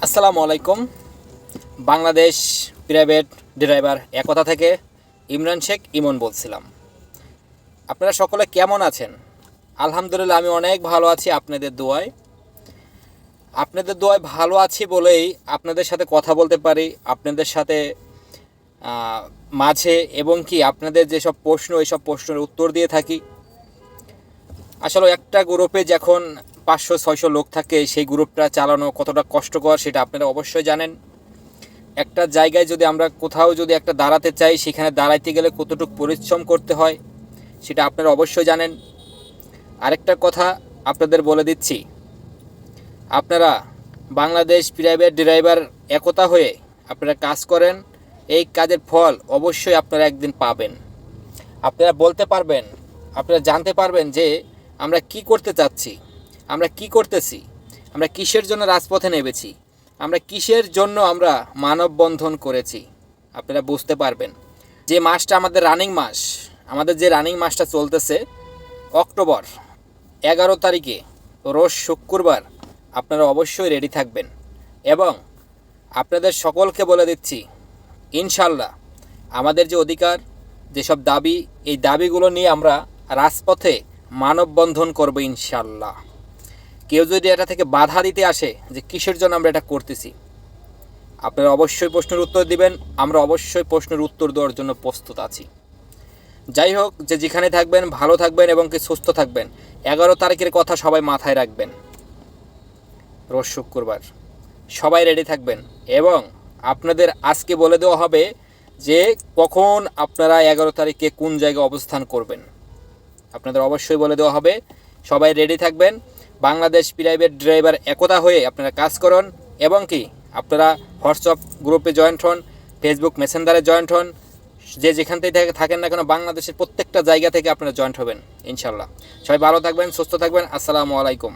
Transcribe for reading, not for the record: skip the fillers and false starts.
আসসালামু আলাইকুম। Bangladesh private driver একতা থেকে ইমরান শেখ ইমন বলছিলাম। আপনারা সকলে কেমন আছেন? আলহামদুলিল্লাহ আমি অনেক ভালো আছি আপনাদের দোয়ায়। ভালো আছি বলেই আপনাদের সাথে কথা বলতে পারি, আপনাদের সাথে মাঝে এবং কি আপনাদের যেসব প্রশ্ন এইসব প্রশ্নের উত্তর দিয়ে থাকি। আসলে একটা গ্রুপে যখন 500-600 লোক থাকে সেই গ্রুপটা চালানো কতটা কষ্টকর সেটা আপনারা অবশ্যই জানেন। একটা জায়গায় যদি আমরা কোথাও যদি একটা দাঁড়াতে চাই, সেখানে দাঁড়াইতে গেলে কতটুকু পরিশ্রম করতে হয় সেটা আপনারা অবশ্যই জানেন। আরেকটা কথা আপনাদের বলে দিচ্ছি, আপনারা বাংলাদেশ প্রাইভেট ড্রাইভার একতা হয়ে আপনারা কাজ করেন, এই কাজের ফল অবশ্যই আপনারা একদিন পাবেন। আপনারা বলতে পারবেন, আপনারা জানতে পারবেন যে আমরা কি করতে চাচ্ছি, আমরা কি করতেছি, আমরা কিসের জন্য রাজপথে নেমেছি, আমরা কিসের জন্য আমরা মানববন্ধন করেছি। আপনারা বুঝতে পারবেন যে মাসটা আমাদের রানিং মাস, আমাদের যে রানিং মাসটা চলতেছে অক্টোবর 11 তারিখে রোজ শুক্রবার, আপনারা অবশ্যই রেডি থাকবেন। এবং আপনাদের সকলকে বলে দিচ্ছি, ইনশাল্লাহ আমাদের যে অধিকার, যেসব দাবি, এই দাবিগুলো নিয়ে আমরা রাজপথে মানববন্ধন করব ইনশাল্লাহ। কেউ যদি এটা থেকে বাধা দিতে আসে যে কিসের জন্য আমরা এটা করতেছি, আপনারা অবশ্যই প্রশ্নের উত্তর দিবেন, আমরা অবশ্যই প্রশ্নের উত্তর দেওয়ার জন্য প্রস্তুত আছি। যাই হোক, যে যেখানে থাকবেন ভালো থাকবেন এবং কি সুস্থ থাকবেন। 11 তারিখের কথা সবাই মাথায় রাখবেন, রোজ শুক্রবার সবাই রেডি থাকবেন। এবং আপনাদের আজকে বলে দেওয়া হবে যে কখন আপনারা 11 তারিখে কোন জায়গায় অবস্থান করবেন, আপনাদের অবশ্যই বলে দেওয়া হবে। সবাই রেডি থাকবেন। বাংলাদেশ প্রাইভেট ড্রাইভার একতা হয়ে আপনারা কাজ করুন এবং কি আপনারা হোয়াটসঅ্যাপ গ্রুপে জয়েন্ট হন, ফেসবুক মেসেঞ্জারে জয়েন্ট হন, যে যেখান থেকে থাকেন না কেন বাংলাদেশের প্রত্যেকটা জায়গা থেকে আপনারা জয়েন্ট হবেন ইনশাল্লাহ। সবাই ভালো থাকবেন, সুস্থ থাকবেন। আসসালামু আলাইকুম।